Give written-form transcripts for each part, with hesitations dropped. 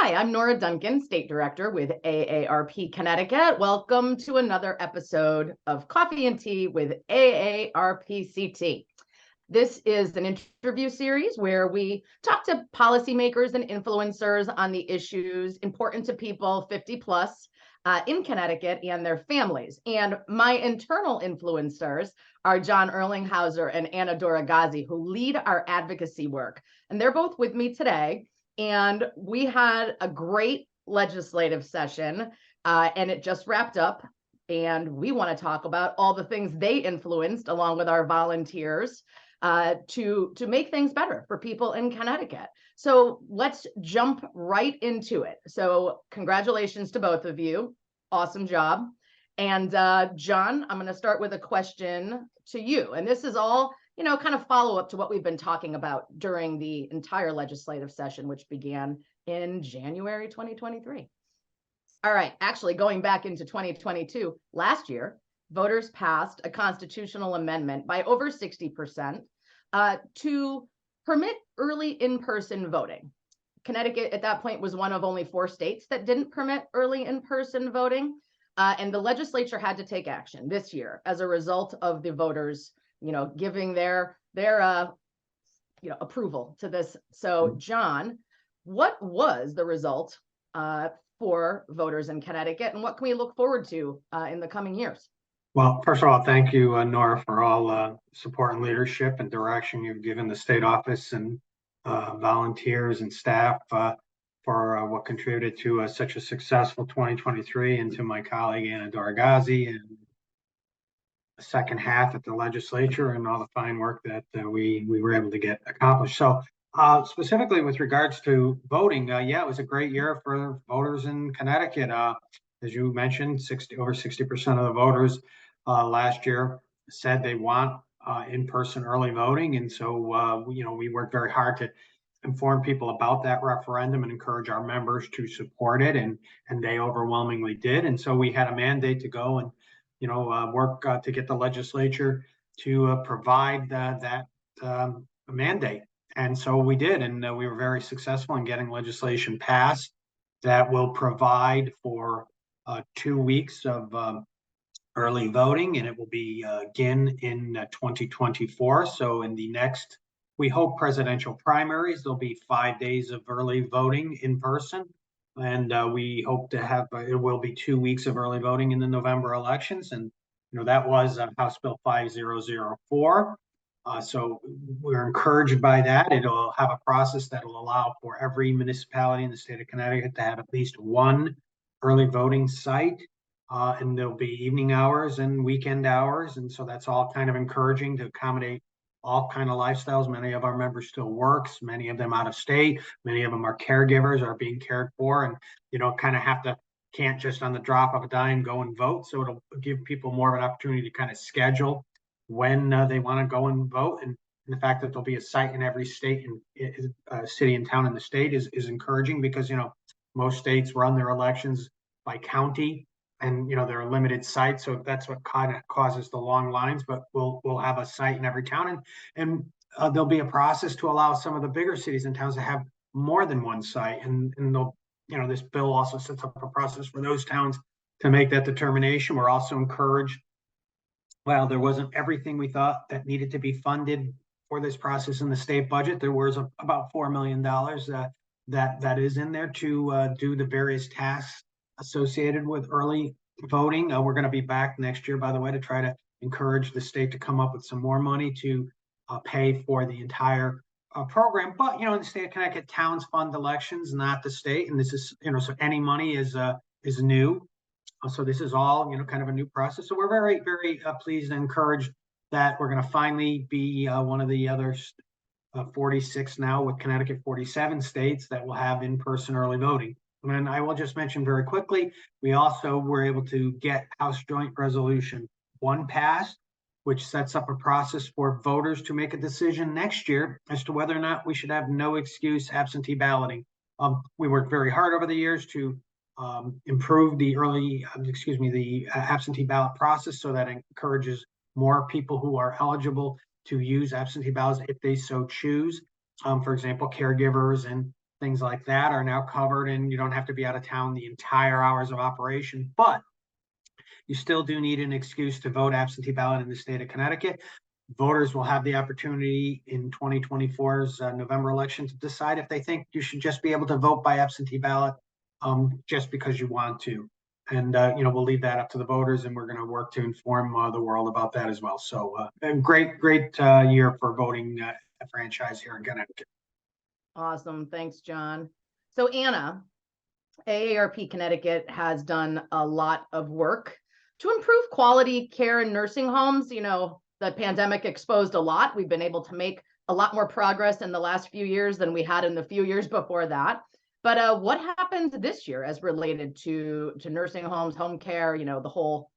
Hi, I'm Nora Duncan, State Director with AARP Connecticut. Welcome to another episode of Coffee and Tea with AARP-CT. This is an interview series where we talk to policymakers and influencers on the issues important to people 50 plus in Connecticut and their families. And my internal influencers are John Erlingheuser and Anna Doroghazi, who lead our advocacy work. And they're both with me today. And we had a great legislative session, and it just wrapped up. And we want to talk about all the things they influenced, along with our volunteers, to make things better for people in Connecticut. So let's jump right into it. So congratulations to both of you. Awesome job. And John, I'm going to start with a question to you. And this is all kind of follow up to what we've been talking about during the entire legislative session, which began in January 2023. All right, actually going back into 2022, last year, voters passed a constitutional amendment by over 60% to permit early in-person voting. Connecticut at that point was one of only 4 states that didn't permit early in-person voting. And the legislature had to take action this year as a result of the voters giving their approval to this. So John, what was the result for voters in Connecticut, and what can we look forward to in the coming years? Well, first of all, thank you, Nora, for all support and leadership and direction you've given the state office and volunteers and staff for what contributed to such a successful 2023, and to my colleague Anna Doroghazi and the second half at the legislature and all the fine work that we were able to get accomplished. So specifically with regards to voting, yeah, it was a great year for voters in Connecticut. As you mentioned, over 60% of the voters last year said they want in-person early voting. And so, we worked very hard to inform people about that referendum and encourage our members to support it. And they overwhelmingly did. And so we had a mandate to go and work to get the legislature to provide that mandate. And so we did, and we were very successful in getting legislation passed that will provide for 2 weeks of early voting, and it will be again in 2024. So in the next, we hope, presidential primaries, there'll be 5 days of early voting in person. And we hope to have, it will be 2 weeks of early voting in the November elections. And, that was House Bill 5004. So we're encouraged by that. It'll have a process that will allow for every municipality in the state of Connecticut to have at least one early voting site. And there'll be evening hours and weekend hours. And so that's all kind of encouraging to accommodate all kind of lifestyles. Many of our members still works, many of them out of state, many of them are caregivers, are being cared for, and kind of can't just on the drop of a dime go and vote. So it'll give people more of an opportunity to kind of schedule when they want to go and vote. And the fact that there'll be a site in every state and city and town in the state is encouraging, because most states run their elections by county, and there are limited sites, so that's what kind of causes the long lines. But we'll have a site in every town, and there'll be a process to allow some of the bigger cities and towns to have more than one site, and they'll this bill also sets up a process for those towns to make that determination. We're also encouraged, while there wasn't everything we thought that needed to be funded for this process in the state budget, there was about $4 million that is in there to do the various tasks associated with early voting. We're going to be back next year, by the way, to try to encourage the state to come up with some more money to pay for the entire program. But in the state of Connecticut, towns fund elections, not the state, and this is so any money is new. So this is all kind of a new process. So we're very, very pleased and encouraged that we're going to finally be one of the other 46 now, with Connecticut 47 states that will have in-person early voting. And I will just mention very quickly, we also were able to get House Joint Resolution 1 passed, which sets up a process for voters to make a decision next year as to whether or not we should have no excuse absentee balloting. We worked very hard over the years to improve the absentee ballot process, so that encourages more people who are eligible to use absentee ballots if they so choose. For example, caregivers and things like that are now covered, and you don't have to be out of town the entire hours of operation. But you still do need an excuse to vote absentee ballot in the state of Connecticut. Voters will have the opportunity in 2024's November election to decide if they think you should just be able to vote by absentee ballot just because you want to. And, we'll leave that up to the voters, and we're going to work to inform the world about that as well. So a great year for voting a franchise here in Connecticut. Awesome. Thanks, John. So Anna, AARP Connecticut has done a lot of work to improve quality care in nursing homes. The pandemic exposed a lot. We've been able to make a lot more progress in the last few years than we had in the few years before that. But what happened this year as related to nursing homes, home care, the whole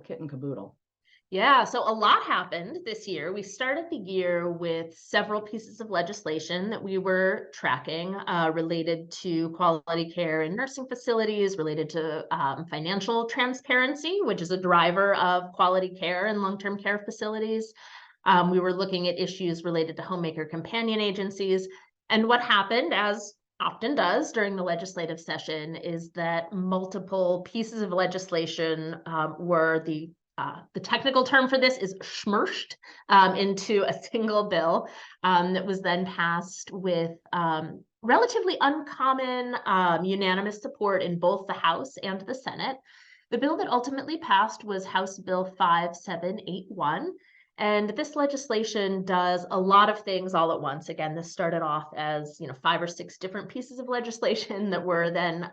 kit and caboodle? Yeah, so a lot happened this year. We started the year with several pieces of legislation that we were tracking related to quality care in nursing facilities, related to financial transparency, which is a driver of quality care in long-term care facilities. We were looking at issues related to homemaker companion agencies. And what happened, as often does during the legislative session, is that multiple pieces of legislation were the technical term for this is smushed into a single bill that was then passed with relatively uncommon unanimous support in both the House and the Senate. The bill that ultimately passed was House Bill 5781. And this legislation does a lot of things all at once. Again, this started off as 5 or 6 different pieces of legislation that were then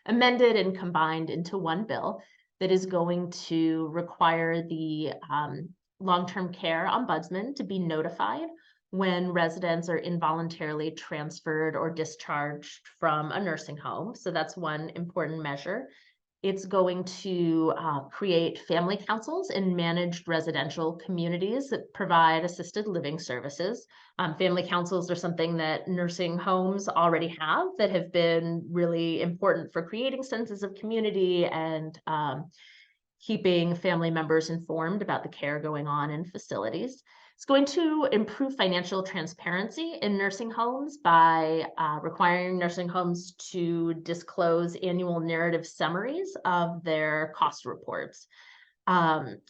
amended and combined into one bill that is going to require the long-term care ombudsman to be notified when residents are involuntarily transferred or discharged from a nursing home. So that's one important measure. It's going to create family councils in managed residential communities that provide assisted living services. Family councils are something that nursing homes already have that have been really important for creating senses of community and keeping family members informed about the care going on in facilities. It's going to improve financial transparency in nursing homes by requiring nursing homes to disclose annual narrative summaries of their cost reports.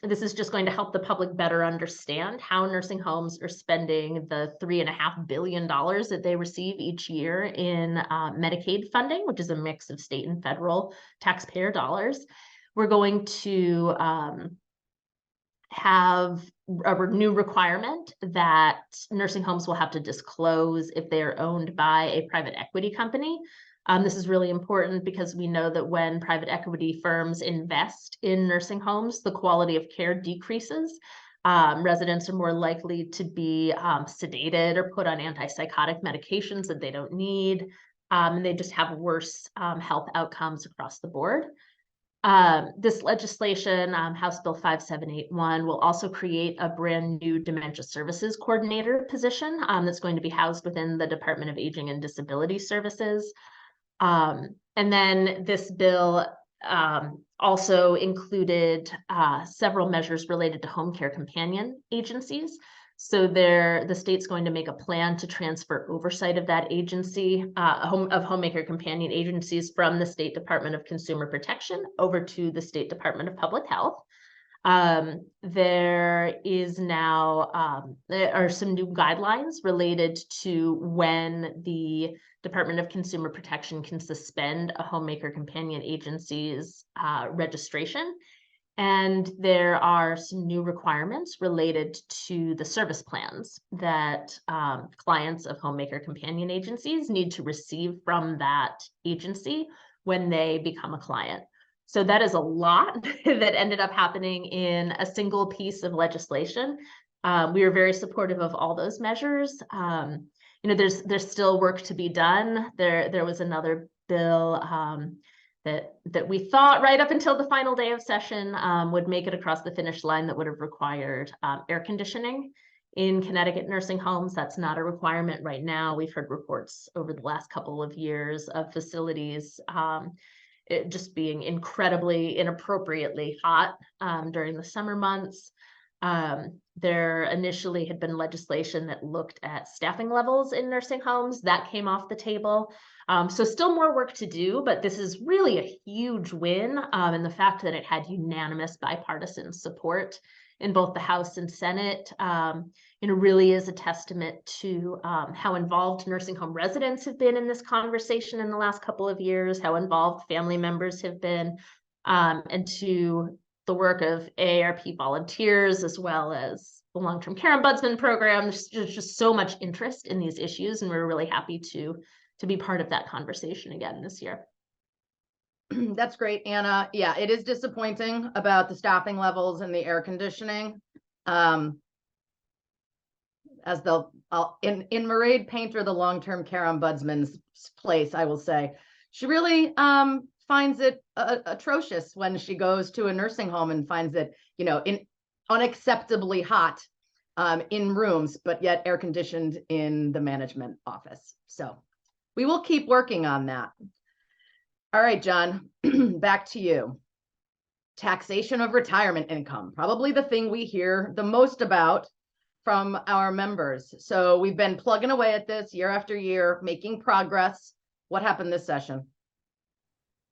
This is just going to help the public better understand how nursing homes are spending the $3.5 billion that they receive each year in Medicaid funding, which is a mix of state and federal taxpayer dollars. We're going to have a new requirement that nursing homes will have to disclose if they are owned by a private equity company. This is really important because we know that when private equity firms invest in nursing homes, the quality of care decreases. Residents are more likely to be sedated or put on antipsychotic medications that they don't need, and they just have worse health outcomes across the board. This legislation, House Bill 5781, will also create a brand new dementia services coordinator position that's going to be housed within the Department of Aging and Disability Services. And then this bill also included several measures related to home care companion agencies. So the state's going to make a plan to transfer oversight of that agency, of homemaker companion agencies, from the State Department of Consumer Protection over to the State Department of Public Health. There are some new guidelines related to when the Department of Consumer Protection can suspend a homemaker companion agency's registration. And there are some new requirements related to the service plans that clients of homemaker companion agencies need to receive from that agency when they become a client. So that is a lot that ended up happening in a single piece of legislation. We are very supportive of all those measures. There's still work to be done. There was another bill that we thought right up until the final day of session would make it across the finish line that would have required air conditioning in Connecticut nursing homes. That's not a requirement right now. We've heard reports over the last couple of years of facilities it just being incredibly inappropriately hot during the summer months. There initially had been legislation that looked at staffing levels in nursing homes. That came off the table. So still more work to do, but this is really a huge win. And the fact that it had unanimous bipartisan support in both the House and Senate, really is a testament to how involved nursing home residents have been in this conversation in the last couple of years, how involved family members have been, and to the work of AARP volunteers, as well as the long-term care ombudsman program. There's just so much interest in these issues, and we're really happy to be part of that conversation again this year. That's great, Anna. Yeah, it is disappointing about the staffing levels and the air conditioning. As in Mairead Painter, the long-term care ombudsman's place, I will say, she really finds it atrocious when she goes to a nursing home and finds it, unacceptably hot in rooms, but yet air conditioned in the management office. So we will keep working on that. All right, John, back to you. Taxation of retirement income, probably the thing we hear the most about from our members. So we've been plugging away at this year after year, making progress. What happened this session?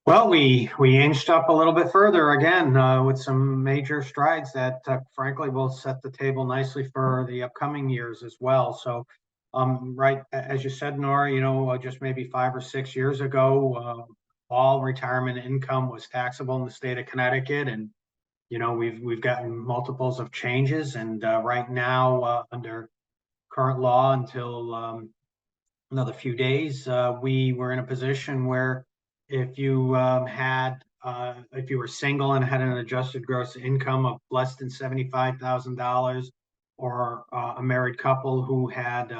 Well, we inched up a little bit further again with some major strides that frankly will set the table nicely for the upcoming years as well. So right, as you said, Nora, just maybe 5 or 6 years ago, all retirement income was taxable in the state of Connecticut, and we've gotten multiples of changes, and right now under current law until another few days, we were in a position where if you if you were single and had an adjusted gross income of less than $75,000, or a married couple who had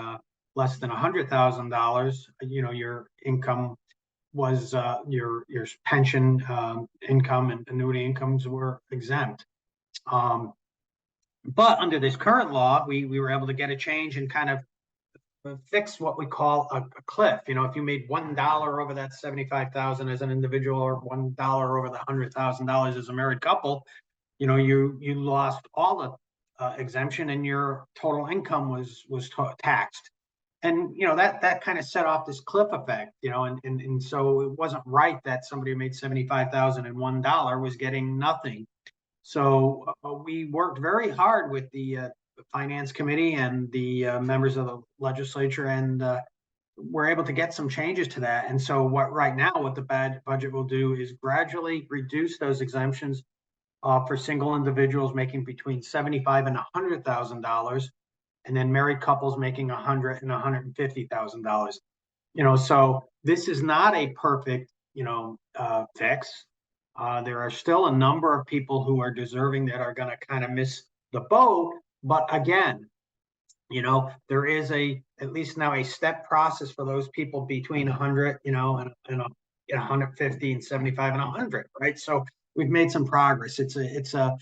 less than $100,000, your income was your pension income and annuity incomes were exempt. But under this current law, we were able to get a change and kind of fix what we call a cliff. If you made $1 over that 75,000 as an individual, or $1 over the $100,000 as a married couple, you lost all the exemption, and your total income was taxed. And that kind of set off this cliff effect, and so it wasn't right that somebody who made $75,000 and $1 was getting nothing. So we worked very hard with the Finance Committee and the members of the legislature, and we're able to get some changes to that. And so what the budget will do is gradually reduce those exemptions for single individuals making between $75,000 and $100,000, and then married couples making $100,000 and $150,000. So this is not a perfect, fix. There are still a number of people who are deserving that are going to kind of miss the boat. But again, there is at least now a step process for those people between 100, and 150 and 75 and 100, right? So we've made some progress. It's a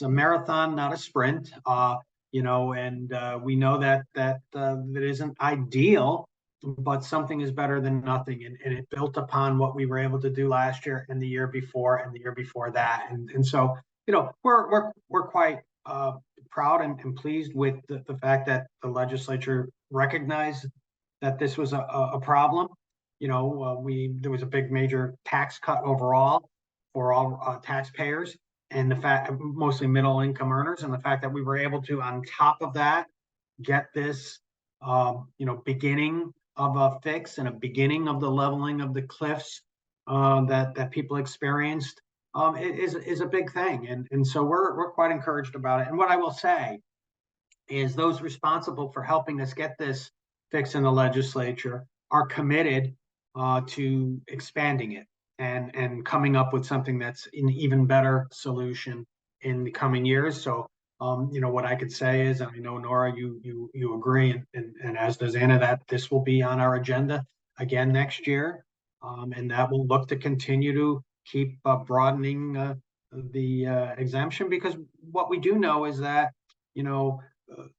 marathon, not a sprint. And we know that it isn't ideal, but something is better than nothing. And it built upon what we were able to do last year and the year before and the year before that. And so, we're quite proud and pleased with the fact that the legislature recognized that this was a problem. There was a big major tax cut overall for all taxpayers, and the fact, mostly middle income earners, and the fact that we were able to, on top of that, get this, beginning of a fix and a beginning of the leveling of the cliffs that people experienced is a big thing. And so we're quite encouraged about it. And what I will say is those responsible for helping us get this fix in the legislature are committed to expanding it and coming up with something that's an even better solution in the coming years. So, what I could say is, I know, Nora, you agree, and as does Anna, that this will be on our agenda again next year. And that will look to continue to keep broadening the exemption, because what we do know is that,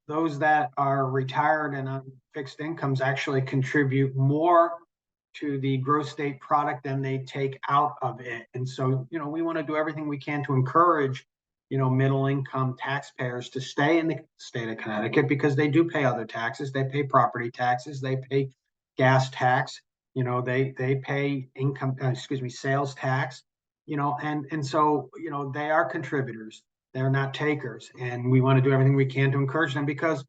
those that are retired and on fixed incomes actually contribute more to the gross state product than they take out of it. And so, we want to do everything we can to encourage, middle income taxpayers to stay in the state of Connecticut because they do pay other taxes. They pay property taxes, they pay gas tax, they pay sales tax, and so, they are contributors. They're not takers. And we want to do everything we can to encourage them because,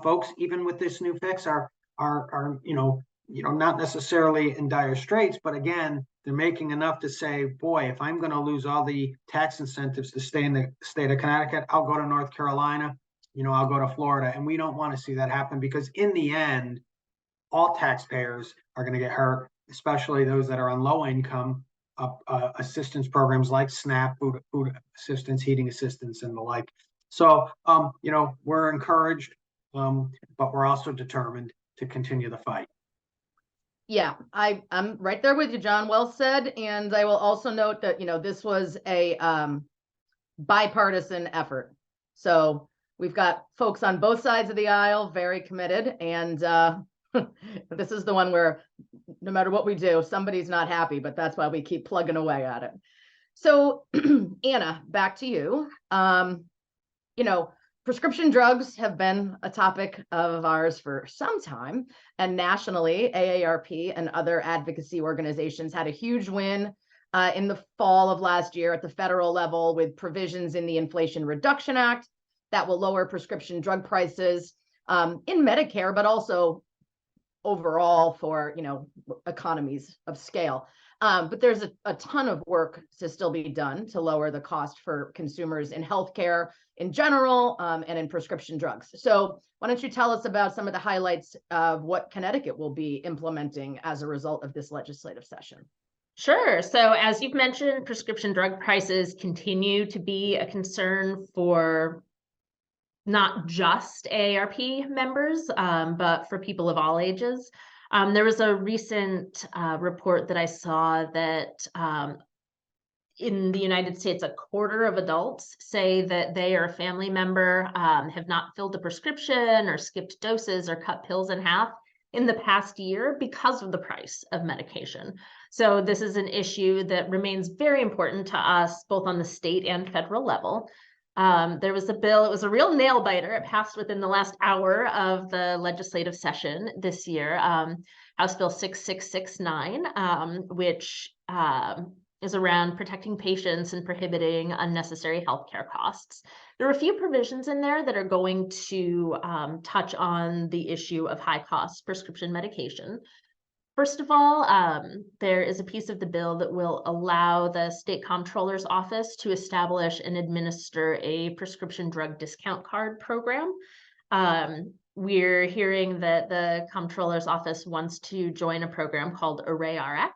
folks, even with this new fix are not necessarily in dire straits, but again, they're making enough to say, boy, if I'm going to lose all the tax incentives to stay in the state of Connecticut, I'll go to North Carolina, I'll go to Florida. And we don't want to see that happen because in the end, all taxpayers are going to get hurt, especially those that are on low income assistance programs like SNAP, food assistance, heating assistance, and the like. So, we're encouraged, but we're also determined to continue the fight. Yeah, I'm right there with you, John. Well said. And I will also note that, this was a bipartisan effort. So we've got folks on both sides of the aisle very committed. And this is the one where no matter what we do, somebody's not happy, but that's why we keep plugging away at it. So Anna, back to you. Prescription drugs have been a topic of ours for some time, and nationally, AARP and other advocacy organizations had a huge win in the fall of last year at the federal level with provisions in the Inflation Reduction Act that will lower prescription drug prices in Medicare, but also overall for, economies of scale. But there's a ton of work to still be done to lower the cost for consumers in healthcare in general and in prescription drugs. So why don't you tell us about some of the highlights of what Connecticut will be implementing as a result of this legislative session? Sure. So as you've mentioned, prescription drug prices continue to be a concern for not just AARP members, but for people of all ages. There was a recent report that I saw that in the United States, a quarter of adults say that they or a family member have not filled a prescription or skipped doses or cut pills in half in the past year because of the price of medication. So this is an issue that remains very important to us, both on the state and federal level. There was a bill, it was a real nail biter. It passed within the last hour of the legislative session this year, House Bill 6669, which is around protecting patients and prohibiting unnecessary healthcare costs. There are a few provisions in there that are going to touch on the issue of high cost prescription medication. First of all, there is a piece of the bill that will allow the state comptroller's office to establish and administer a prescription drug discount card program. We're hearing that the comptroller's office wants to join a program called ArrayRx,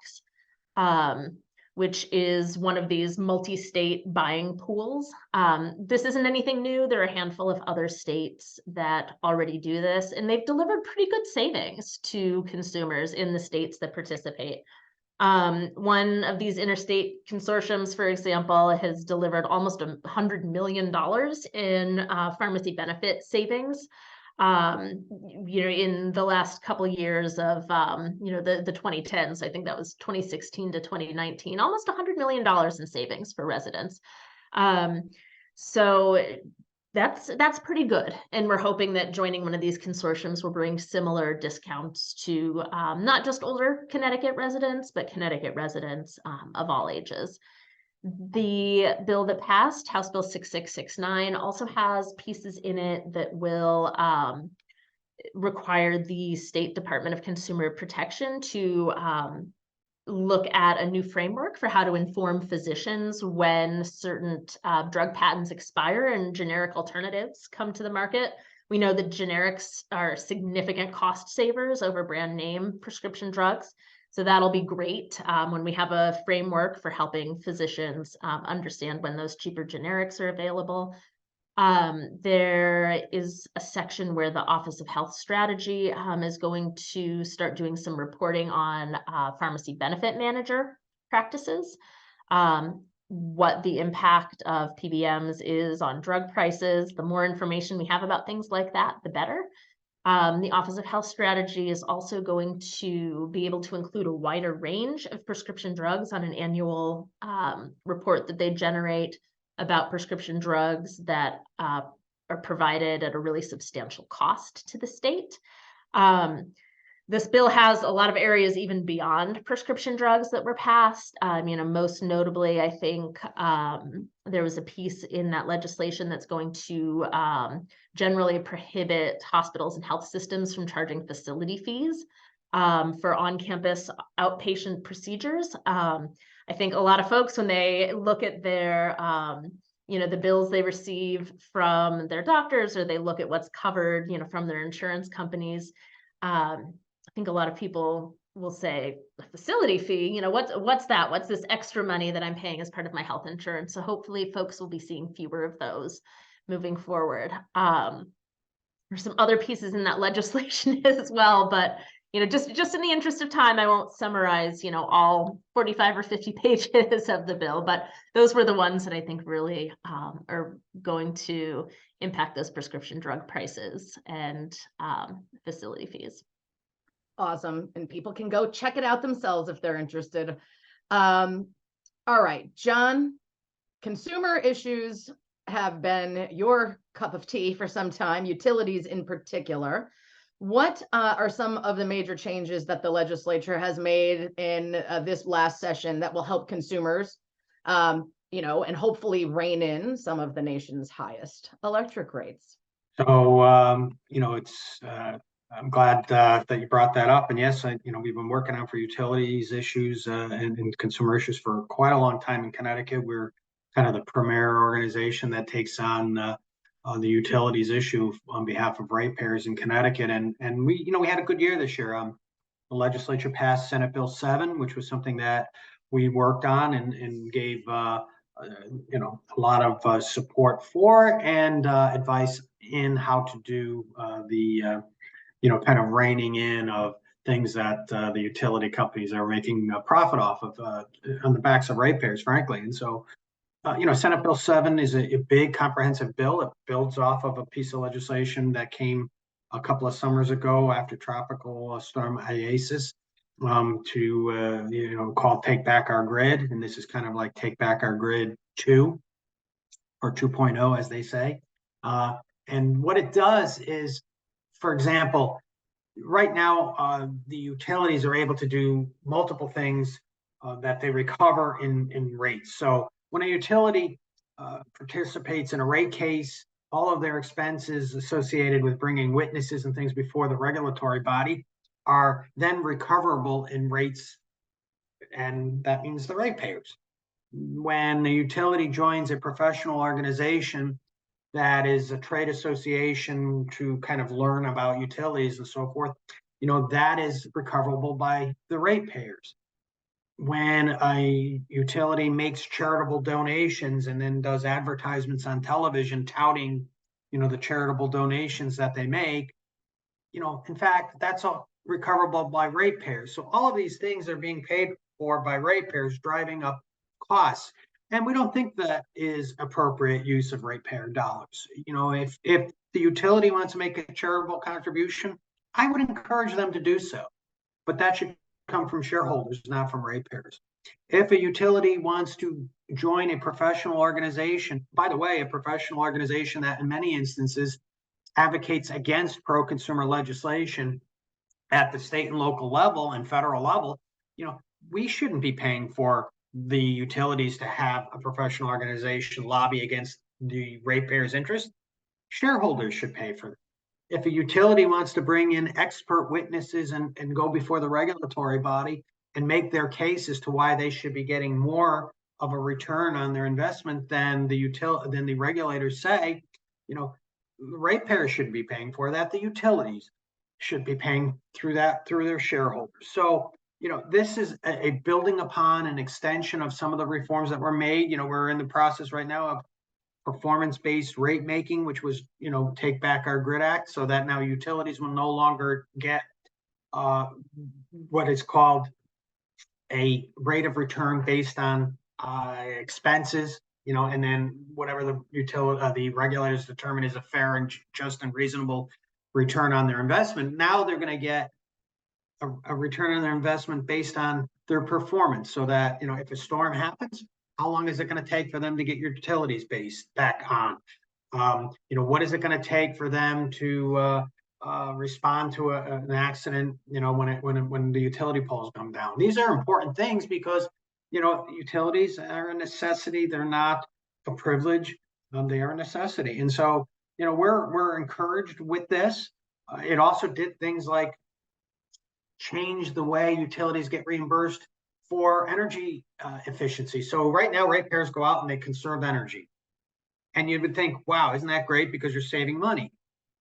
which is one of these multi-state buying pools. This isn't anything new. There are a handful of other states that already do this, and they've delivered pretty good savings to consumers in the states that participate. One of these interstate consortiums, for example, has delivered almost $100 million in pharmacy benefit savings. In the last couple of years of, the 2010s, I think that was 2016 to 2019, almost $100 million in savings for residents. So that's pretty good. And we're hoping that joining one of these consortiums will bring similar discounts to not just older Connecticut residents, but Connecticut residents of all ages. The bill that passed, House Bill 6669, also has pieces in it that will require the State Department of Consumer Protection to look at a new framework for how to inform physicians when certain drug patents expire and generic alternatives come to the market. We know that generics are significant cost savers over brand name prescription drugs. So that'll be great when we have a framework for helping physicians understand when those cheaper generics are available. There is a section where the Office of Health Strategy is going to start doing some reporting on pharmacy benefit manager practices, what the impact of PBMs is on drug prices. The more information we have about things like that, the better. The Office of Health Strategy is also going to be able to include a wider range of prescription drugs on an annual report that they generate. about prescription drugs that are provided at a really substantial cost to the state. This bill has a lot of areas even beyond prescription drugs that were passed. Most notably, I think there was a piece in that legislation that's going to generally prohibit hospitals and health systems from charging facility fees for on-campus outpatient procedures. I think a lot of folks, when they look at their the bills they receive from their doctors, or they look at what's covered, from their insurance companies, I think a lot of people will say a facility fee, what's that? What's this extra money that I'm paying as part of my health insurance? So hopefully folks will be seeing fewer of those moving forward. There's some other pieces in that legislation as well, but just in the interest of time, I won't summarize, all 45 or 50 pages of the bill, but those were the ones that I think really are going to impact those prescription drug prices and facility fees. Awesome. And people can go check it out themselves if they're interested. All right, John, consumer issues have been your cup of tea for some time, utilities in particular. What are some of the major changes that the legislature has made in this last session that will help consumers, and hopefully rein in some of the nation's highest electric rates? So, I'm glad that you brought that up. And yes, we've been working on for utilities issues and consumer issues for quite a long time in Connecticut. We're kind of the premier organization that takes on the utilities issue on behalf of ratepayers in Connecticut. And we had a good year this year. The legislature passed Senate Bill 7, which was something that we worked on and gave a lot of support for and advice in how to do kind of reining in of things that the utility companies are making a profit off of on the backs of ratepayers, frankly. And so, Senate Bill 7 is a big comprehensive bill. It builds off of a piece of legislation that came a couple of summers ago after Tropical Storm Isis called Take Back Our Grid. And this is kind of like Take Back Our Grid 2 or 2.0, as they say. And what it does is, for example, right now, the utilities are able to do multiple things that they recover in rates. So when a utility participates in a rate case, all of their expenses associated with bringing witnesses and things before the regulatory body are then recoverable in rates, and that means the ratepayers. When the utility joins a professional organization that is a trade association to kind of learn about utilities and so forth, that is recoverable by the ratepayers. When a utility makes charitable donations and then does advertisements on television touting, the charitable donations that they make, in fact, that's all recoverable by ratepayers. So all of these things are being paid for by ratepayers, driving up costs. And we don't think that is appropriate use of ratepayer dollars. If the utility wants to make a charitable contribution, I would encourage them to do so. But that should come from shareholders, not from ratepayers. If a utility wants to join a professional organization, by the way, a professional organization that in many instances advocates against pro-consumer legislation at the state and local level and federal level, we shouldn't be paying for the utilities to have a professional organization lobby against the ratepayers' interest. Shareholders should pay for that. If a utility wants to bring in expert witnesses and go before the regulatory body and make their case as to why they should be getting more of a return on their investment than the regulators say, the ratepayers shouldn't be paying for that. The utilities should be paying through their shareholders. So, this is a building upon an extension of some of the reforms that were made. We're in the process right now of performance-based rate making, which was, Take Back Our Grid Act, so that now utilities will no longer get what is called a rate of return based on expenses, and then whatever the regulators determine is a fair and just and reasonable return on their investment. Now they're going to get a return on their investment based on their performance, so that if a storm happens, how long is it going to take for them to get your utilities base back on? What is it going to take for them to respond to an accident, when the utility poles come down? These are important things because, utilities are a necessity. They're not a privilege. They are a necessity. And so, we're encouraged with this. It also did things like change the way utilities get reimbursed for energy efficiency. So right now, ratepayers go out and they conserve energy. And you would think, wow, isn't that great because you're saving money?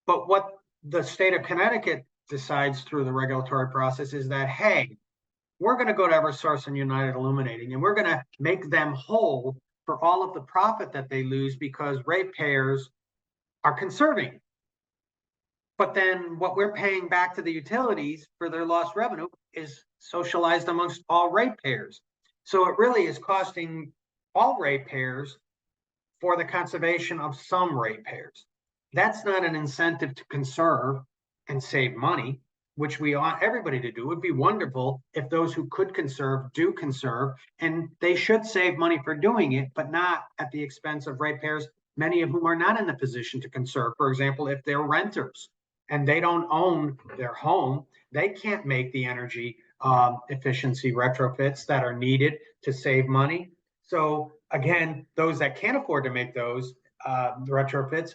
But what the state of Connecticut decides through the regulatory process is that, hey, we're going to go to Eversource and United Illuminating, and we're going to make them whole for all of the profit that they lose because ratepayers are conserving. But then what we're paying back to the utilities for their lost revenue is socialized amongst all ratepayers. So it really is costing all ratepayers for the conservation of some ratepayers. That's not an incentive to conserve and save money, which we want everybody to do. It would be wonderful if those who could conserve do conserve, and they should save money for doing it, but not at the expense of ratepayers, many of whom are not in the position to conserve. For example, if they're renters and they don't own their home, they can't make the energy efficiency retrofits that are needed to save money. So again, those that can't afford to make those retrofits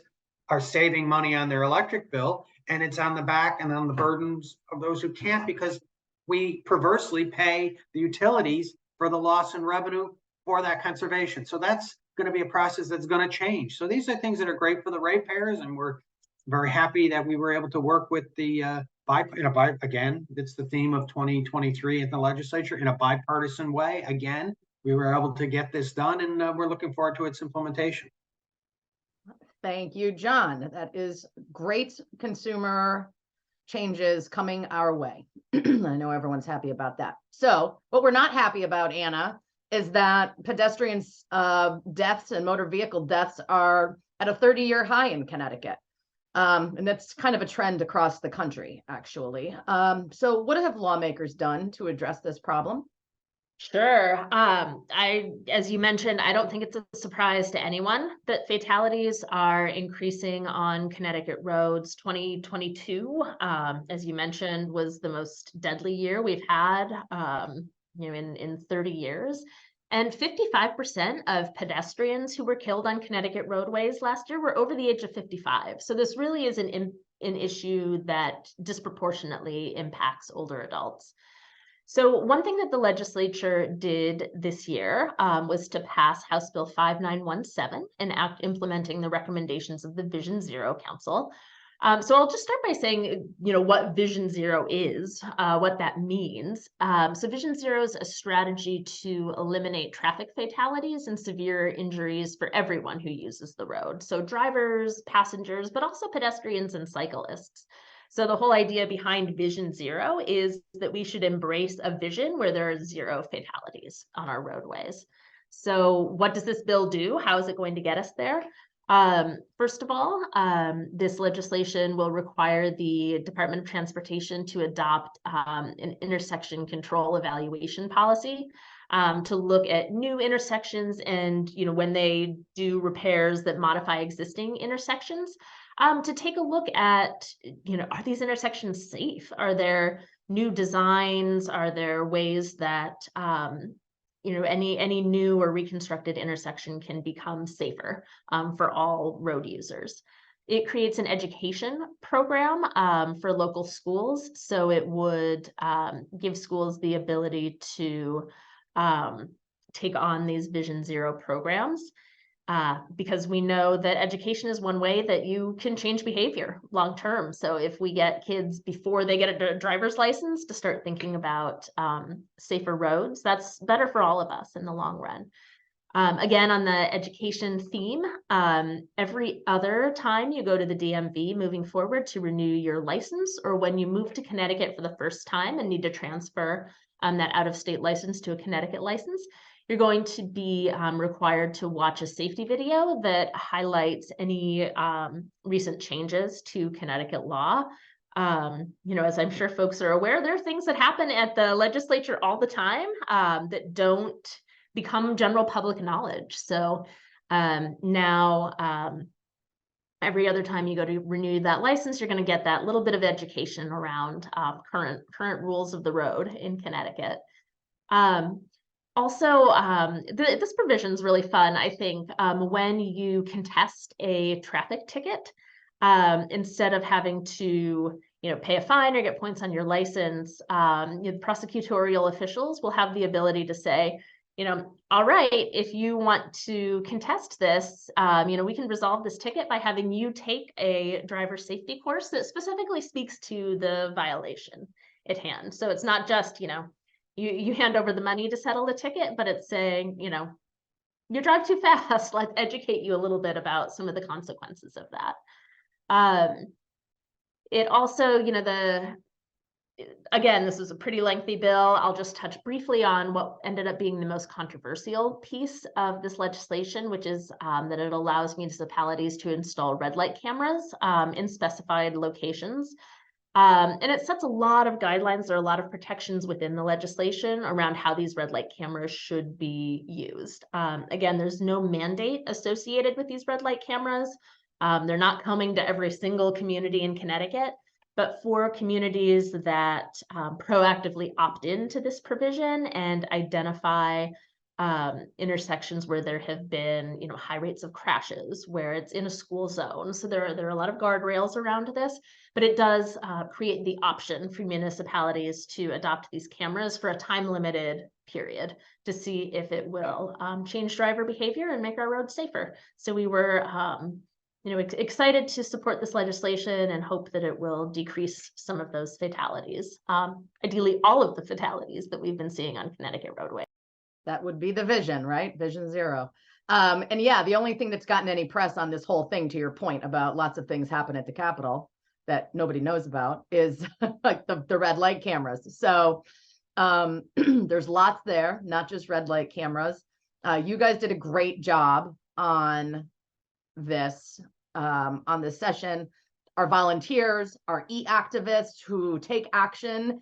are saving money on their electric bill, and it's on the back and on the burdens of those who can't, because we perversely pay the utilities for the loss in revenue for that conservation. So that's going to be a process that's going to change. So these are things that are great for the ratepayers, and we're very happy that we were able to work with the again, it's the theme of 2023 in the legislature, in a bipartisan way. Again, we were able to get this done, and we're looking forward to its implementation. Thank you, John. That is great consumer changes coming our way. I know everyone's happy about that. So what we're not happy about, Anna, is that pedestrian deaths and motor vehicle deaths are at a 30-year high in Connecticut. And that's kind of a trend across the country, actually. So what have lawmakers done to address this problem? Sure. As you mentioned, I don't think it's a surprise to anyone that fatalities are increasing on Connecticut roads. 2022, as you mentioned, was the most deadly year we've had, in 30 years. And 55% of pedestrians who were killed on Connecticut roadways last year were over the age of 55. So this really is an issue that disproportionately impacts older adults. So one thing that the legislature did this year was to pass House Bill 5917, an act implementing the recommendations of the Vision Zero Council. So I'll just start by saying, what Vision Zero is, what that means. So Vision Zero is a strategy to eliminate traffic fatalities and severe injuries for everyone who uses the road. So drivers, passengers, but also pedestrians and cyclists. So the whole idea behind Vision Zero is that we should embrace a vision where there are zero fatalities on our roadways. So what does this bill do? How is it going to get us there? First of all, this legislation will require the Department of Transportation to adopt an intersection control evaluation policy to look at new intersections and, when they do repairs that modify existing intersections, to take a look at, are these intersections safe? Are there new designs? Are there ways that, any new or reconstructed intersection can become safer for all road users? It creates an education program for local schools. So it would give schools the ability to take on these Vision Zero programs. Because we know that education is one way that you can change behavior long term. So if we get kids before they get a driver's license to start thinking about safer roads, that's better for all of us in the long run. Again, on the education theme, every other time you go to the DMV moving forward to renew your license, or when you move to Connecticut for the first time and need to transfer that out-of-state license to a Connecticut license, you're going to be required to watch a safety video that highlights any recent changes to Connecticut law. As I'm sure folks are aware, there are things that happen at the legislature all the time that become general public knowledge. So now every other time you go to renew that license, you're going to get that little bit of education around current rules of the road in Connecticut. Also, this provision is really fun, I think, when you contest a traffic ticket, instead of having to pay a fine or get points on your license, prosecutorial officials will have the ability to say, all right, if you want to contest this, we can resolve this ticket by having you take a driver safety course that specifically speaks to the violation at hand. So it's not just, you hand over the money to settle the ticket, but it's saying, you drive too fast. Let's educate you a little bit about some of the consequences of that. It also, again, this is a pretty lengthy bill. I'll just touch briefly on what ended up being the most controversial piece of this legislation, which is that it allows municipalities to install red light cameras in specified locations. And it sets a lot of guidelines. There are a lot of protections within the legislation around how these red light cameras should be used. Again, there's no mandate associated with these red light cameras. They're not coming to every single community in Connecticut, but for communities that proactively opt into this provision and identify intersections where there have been, high rates of crashes, where it's in a school zone. So there are a lot of guardrails around this, but it does create the option for municipalities to adopt these cameras for a time-limited period to see if it will change driver behavior and make our roads safer. So we were excited to support this legislation and hope that it will decrease some of those fatalities. Ideally, all of the fatalities that we've been seeing on Connecticut roadways. That would be the vision, right? Vision zero. And yeah, the only thing that's gotten any press on this whole thing, to your point about lots of things happen at the Capitol that nobody knows about, is like the red light cameras. So there's lots there, not just red light cameras. You guys did a great job on this session. Our volunteers, our e-activists who take action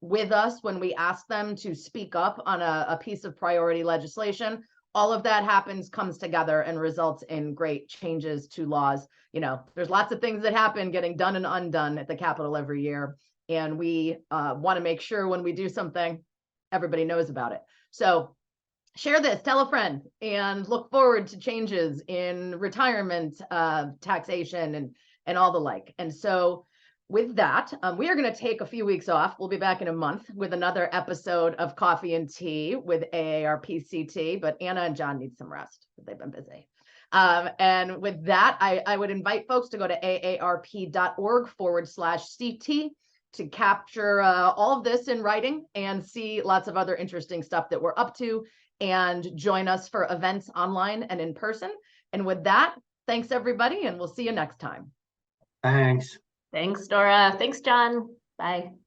with us when we ask them to speak up on a piece of priority legislation, all of that comes together and results in great changes to laws. There's lots of things that happen getting done and undone at the Capitol every year. And we want to make sure when we do something, everybody knows about it. So share this, tell a friend, and look forward to changes in retirement, taxation, and all the like. And so with that, we are going to take a few weeks off. We'll be back in a month with another episode of Coffee and Tea with AARP-CT, but Anna and John need some rest. They've been busy. And with that, I would invite folks to go to aarp.org/CT to capture all of this in writing and see lots of other interesting stuff that we're up to, and join us for events online and in person. And with that, thanks everybody, and we'll see you next time. Thanks. Thanks, Nora. Thanks, John. Bye.